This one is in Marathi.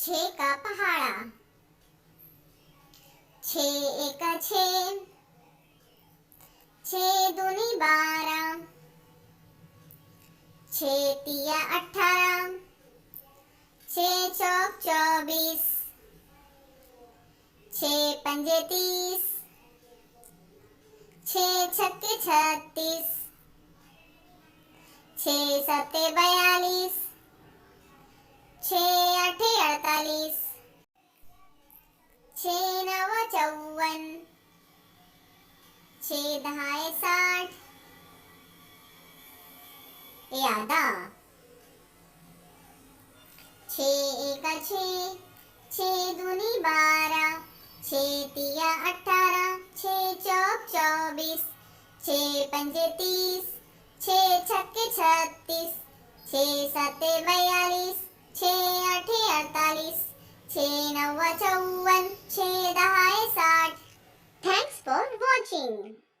छः का पहाड़ा। छः एका छः, छः दूनी 12, छः तिया 18, छः चौक 24, छः पंजे 30, छः छक्के 36, छः सत्ते 42, छः आठे 48, छः नवा 54, छः दहाए 60। यादा। छः एका छः, छः दूनी 12, छः तिया 18, छः चौक 24, छः पंजे 30, छः छक्के 36, छः सत्ते 42, छः आठे 48, छः नवा 54, छः दहाए 60। Thanks for watching.